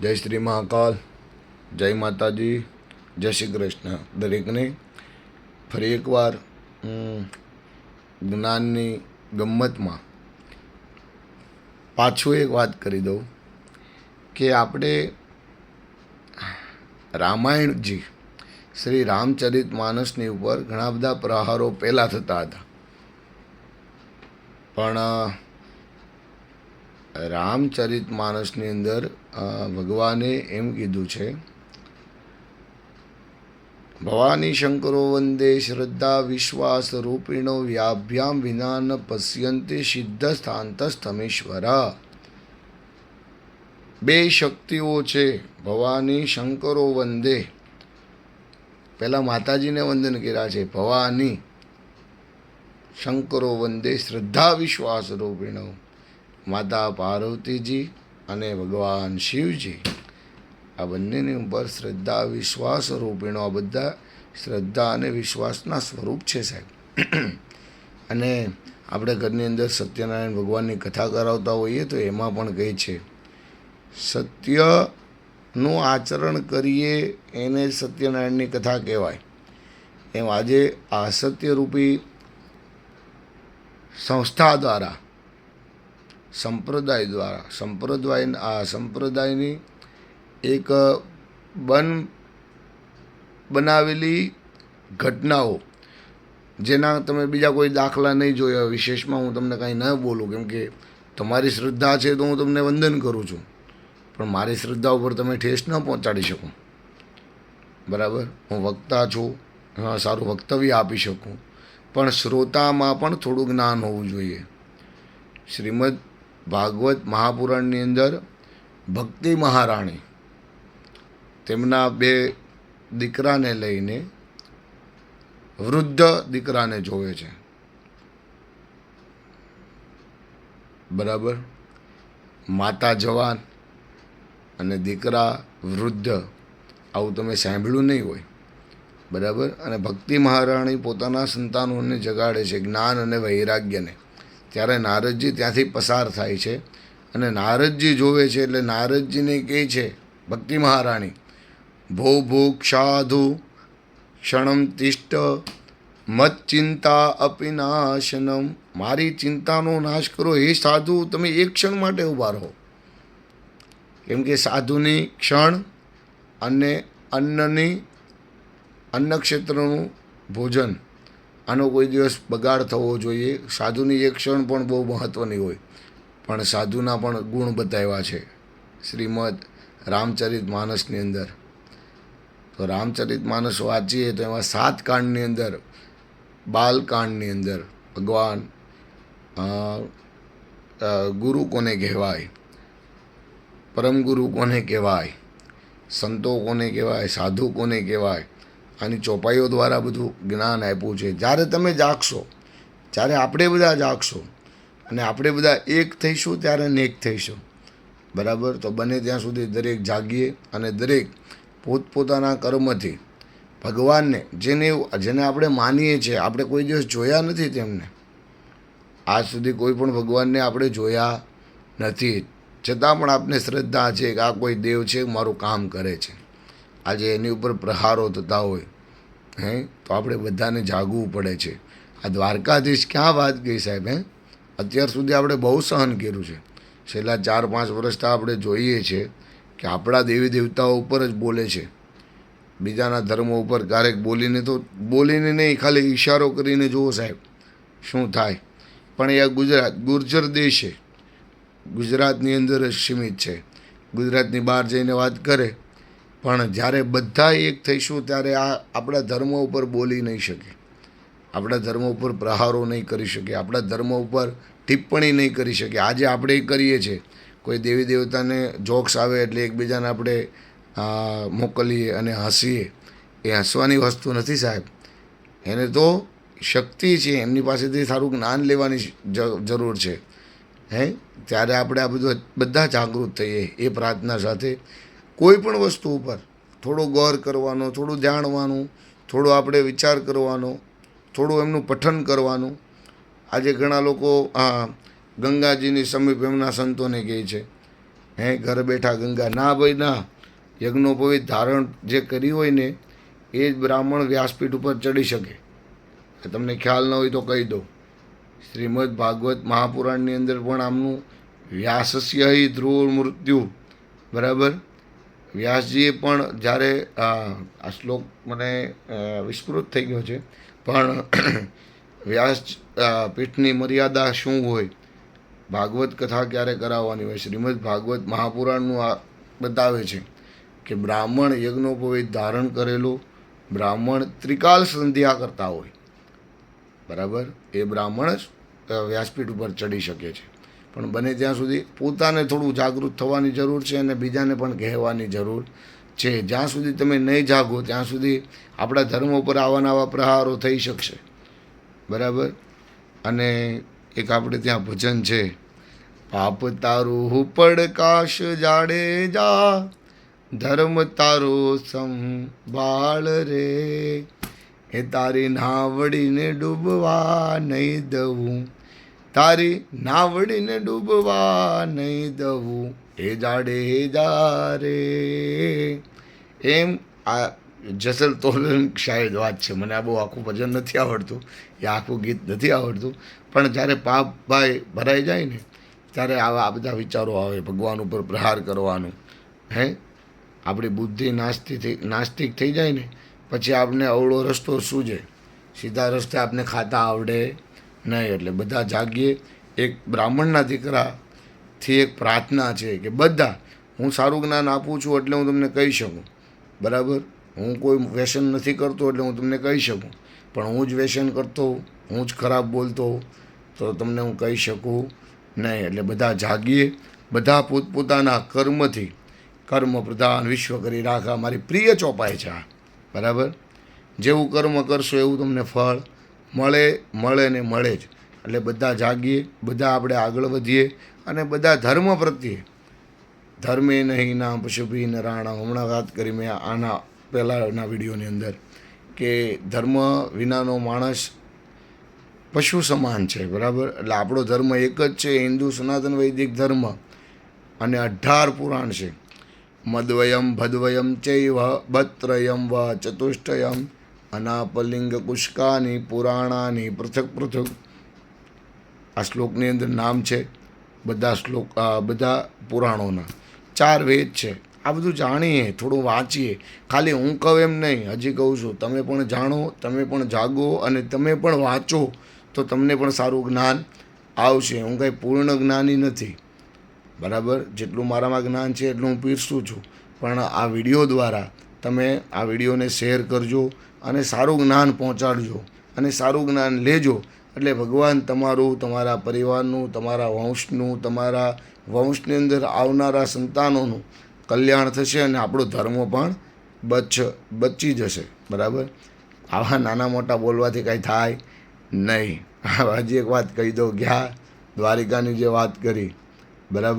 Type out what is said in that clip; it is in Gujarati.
જય શ્રી મહાકાલ, જય માતાજી, જય શ્રી કૃષ્ણ દરેકને. ફરી એકવાર જ્ઞાનની ગમ્મતમાં પાછું એક વાત કરી દઉં કે આપણે રામાયણજી શ્રી રામચરિત માનસની ઉપર ઘણા બધા પ્રહારો પહેલાં થતા હતા, પણ રામચરિત માનસની અંદર ભગવાને એમ કીધું છે, ભવાની શંકરો વંદે શ્રદ્ધા વિશ્વાસ રૂપિણો વ્યાભ્યામ વિના ન પશ્યંતે સિદ્ધ સ્થાંતસ્થમેશ્વર. બે શક્તિઓ છે, ભવાની શંકરો વંદે. પહેલાં માતાજીને વંદન કર્યા છે, ભવાની શંકરો વંદે શ્રદ્ધા વિશ્વાસ રૂપિણો, માતા પાર્વતીજી અને ભગવાન શિવજી. આ બંનેની ઉપર શ્રદ્ધા વિશ્વાસ રૂપિણો, આ બધા શ્રદ્ધા અને વિશ્વાસના સ્વરૂપ છે સાહેબ. અને આપણે ઘરની અંદર સત્યનારાયણ ભગવાનની કથા કરાવતા હોઈએ તો એમાં પણ કહે છે, સત્યનું આચરણ કરીએ એને સત્યનારાયણની કથા કહેવાય. એમ આજે આ સત્યરૂપી સંસ્થા દ્વારા, સંપ્રદાય દ્વારા, આ સંપ્રદાયની એક બનાવેલી ઘટનાઓ, જેના તમે બીજા કોઈ દાખલા નહીં જોયા. વિશેષમાં હું તમને કાંઈ ન બોલું, કેમ કે તમારી શ્રદ્ધા છે તો હું તમને વંદન કરું છું, પણ મારી શ્રદ્ધા ઉપર તમે ઠેસ ન પહોંચાડી શકો. બરાબર, હું વક્તા છું, સારું વક્તવ્ય આપી શકું, પણ શ્રોતામાં પણ થોડું જ્ઞાન હોવું જોઈએ. શ્રીમદ ભાગવત મહાપુરાણની અંદર ભક્તિ મહારાણી તેમના બે દીકરાને લઈને વૃદ્ધ દીકરાને જોવે છે. બરાબર, માતા જવાન અને દીકરા વૃદ્ધ, આવું તમે સાંભળ્યું નહીં હોય. બરાબર, અને ભક્તિ મહારાણી પોતાના સંતાનોને જગાડે છે, જ્ઞાન અને વૈરાગ્યને. ત્યારે નારદજી ત્યાંથી પસાર થાય છે અને નારદજી જોવે છે, એટલે નારદજીને કહે છે ભક્તિ મહારાણી, ભો ભૂ સાધુ ક્ષણમ તિષ્ઠ મત ચિંતા અપી નાશનમ. મારી ચિંતાનો નાશ કરો હે સાધુ, તમે એક ક્ષણ માટે ઊભા રહો. કેમ કે સાધુની ક્ષણ અને અન્ન ક્ષેત્રનું ભોજન, આનો કોઈ દિવસ બગાડ થવો જોઈએ. સાધુની એક ક્ષણ પણ બહુ મહત્ત્વની હોય, પણ સાધુના પણ ગુણ બતાવ્યા છે શ્રીમદ રામચરિત માનસની અંદર. તો રામચરિત માનસ વાંચીએ તો એમાં 7 કાંડની અંદર, બાલકાંડની અંદર ભગવાન ગુરુ કોને કહેવાય, પરમ ગુરુ કોને કહેવાય, સંતો કોને કહેવાય, સાધુ કોને કહેવાય, આની ચોપાઈઓ દ્વારા બધું જ્ઞાન આપ્યું છે. જ્યારે તમે જાગશો, જ્યારે આપણે બધા જાગશો અને આપણે બધા એક થઈશું ત્યારે નેક થઈશું. બરાબર, તો બને ત્યાં સુધી દરેક જાગીએ અને દરેક પોતપોતાના કર્મથી ભગવાનને, જેને આપણે માનીએ છીએ, આપણે કોઈ દિવસ જોયા નથી તેમને, આજ સુધી કોઈ પણ ભગવાનને આપણે જોયા નથી, છતાં પણ આપને શ્રદ્ધા છે કે આ કોઈ દેવ છે, મારું કામ કરે છે. આજે એની ઉપર પ્રહારો થતા હોય તો આપણે બધાને જાગવું પડે છે. આ દ્વારકાધીશ ક્યાં વાત ગઈ સાહેબ. અત્યાર સુધી આપણે બહુ સહન કર્યું છે. છેલ્લા 4-5 વર્ષથી આપણે જોઈએ છીએ કે આપણા દેવી દેવતાઓ ઉપર જ બોલે છે, બીજાના ધર્મો ઉપર ક્યારેક બોલીને નહીં, ખાલી ઈશારો કરીને જુઓ સાહેબ શું થાય. પણ એ ગુર્જર દેશ છે, ગુજરાતની અંદર જ સીમિત છે. ગુજરાતની બહાર જઈને વાત કરે, પણ જ્યારે બધા એક થઈશું ત્યારે આ આપણા ધર્મ ઉપર બોલી નહીં શકે, આપણા ધર્મ ઉપર પ્રહારો નહીં કરી શકે, આપણા ધર્મ ઉપર ટિપ્પણી નહીં કરી શકે. આજે આપણે એ કરીએ છીએ, કોઈ દેવી દેવતાને જોક્સ આવે એટલે એકબીજાને આપણે મોકલીએ અને હસીએ. એ હસવાની વસ્તુ નથી સાહેબ. એને તો શક્તિ છે, એમની પાસેથી સારું જ્ઞાન લેવાની જરૂર છે. ત્યારે આપણે આ બધું બધા જાગૃત થઈએ એ પ્રાર્થના સાથે. કોઈ પણ વસ્તુ ઉપર થોડો ગૌર કરવાનો, થોડું જાણવાનું, થોડો આપણે વિચાર કરવાનો, થોડું એમનું પઠન કરવાનું. આજે ઘણા લોકો ગંગાજીની સમીપ એમના સંતોને કહે છે ઘર બેઠા ગંગા ના ભાઈ ના. યજ્ઞોપવિત ધારણ જે કર્યું હોય ને એ જ બ્રાહ્મણ વ્યાસપીઠ ઉપર ચડી શકે. તમને ખ્યાલ ન હોય તો કહી દો. શ્રીમદ ભાગવત મહાપુરાણની અંદર પણ આમનું વ્યાસસ્ય હિ ધ્રુવ મૃત્યુ, બરાબર. વ્યાસજીએ પણ જ્યારે આ શ્લોક મને વિસ્મૃત થઈ ગયો છે, પણ વ્યાસ પીઠની મર્યાદા શું હોય, ભાગવત કથા ક્યારે કરાવવાની હોય, શ્રીમદ ભાગવત મહાપુરાણનું આ બતાવે છે કે બ્રાહ્મણ યજ્ઞોપવિત ધારણ કરેલું બ્રાહ્મણ ત્રિકાલ સંધ્યા કરતા હોય, બરાબર, એ બ્રાહ્મણ જ વ્યાસપીઠ ઉપર ચડી શકે છે. પણ બને ત્યાં સુધી પોતાને થોડું જાગૃત થવાની જરૂર છે અને બીજાને પણ કહેવાની જરૂર છે. જ્યાં સુધી તમે નહીં જાગો ત્યાં સુધી આપણા ધર્મ ઉપર આવા નવા પ્રહારો થઈ શકશે, બરાબર. અને એક આપણે ત્યાં ભજન છે, પાપ તારું પડકાશ જાડેજા, ધર્મ તારો સંભાળ રે, એ તારી નાવડીને ડૂબવા નહીં દઉં, તારી નાવડીને ડૂબવા નહીં દઉં, એ જાડેજા રે. એમ આ જસલ તોલન શાયદ વાત છે. મને આ બહુ આખું ભજન નથી આવડતું, એ આખું ગીત નથી આવડતું, પણ જ્યારે પાપ ભાઈ ભરાઈ જાય ને ત્યારે આવા બધા વિચારો આવે, ભગવાન ઉપર પ્રહાર કરવાનું. આપણી બુદ્ધિ નાસ્તિક થઈ જાય ને પછી આપણે અવળો રસ્તો સૂજે, સીધા રસ્તે આપણે ખાતા આવડે નહીં. એટલે બધા જાગીએ. એક બ્રાહ્મણના દીકરાથી એક પ્રાર્થના છે કે બધા, હું સારું જ્ઞાન આપું છું એટલે હું તમને કહી શકું, બરાબર. હું કોઈ વ્યસન નથી કરતો એટલે હું તમને કહી શકું, પણ હું જ વ્યસન કરતો, હું જ ખરાબ બોલતો તો તમને હું કહી શકું નહીં. એટલે બધા જાગીએ, બધા પોતપોતાના કર્મથી, કર્મ પ્રધાન વિશ્વ કરી રાખા મારી પ્રિય ચોપાઈ છે આ, બરાબર. જેવું કર્મ કરશો એવું તમને ફળ મળે ને મળે જ. એટલે બધા જાગીએ, બધા આપણે આગળ વધીએ અને બધા ધર્મ પ્રત્યે, ધર્મે નહીં ના પશુભી ન રાણા, હમણાં વાત કરી મેં આના પહેલાંના વિડીયોની અંદર કે ધર્મ વિનાનો માણસ પશુ સમાન છે, બરાબર. એટલે આપણો ધર્મ એક જ છે, હિન્દુ સનાતન વૈદિક ધર્મ, અને 18 પુરાણ છે. મદ્વયમ ભદ્વયમ ચૈવ ભત્રયમ વ ચતુષ્ટયમ અનાપલિંગ કુષ્કાની પુરાણાની પૃથક પૃથક. આ શ્લોકની અંદર નામ છે બધા પુરાણોના. 4 વેદ છે. આ બધું જાણીએ, થોડું વાંચીએ. ખાલી હું કહું એમ નહીં, હજી કહું છું, તમે પણ જાણો, તમે પણ જાગો અને તમે પણ વાંચો તો તમને પણ સારું જ્ઞાન આવશે. હું કંઈ પૂર્ણ જ્ઞાની નથી, બરાબર. જેટલું મારામાં જ્ઞાન છે એટલું હું પીરસું છું, પણ આ વિડીયો દ્વારા તમે આ વિડીયોને શેર કરજો અને સારું જ્ઞાન પહોંચાડજો અને સારું જ્ઞાન લેજો. એટલે ભગવાન તમારું, તમારા પરિવારનું, તમારા વંશનું, તમારા વંશની અંદર આવનારા સંતાનોનું કલ્યાણ થશે અને આપણો ધર્મ પણ બચી જશે, બરાબર. આવા નાના મોટા બોલવાથી કાંઈ થાય નહીં. હજી એક વાત કહી દઉં, દ્વારિકાની જે વાત કરી, બરાબર.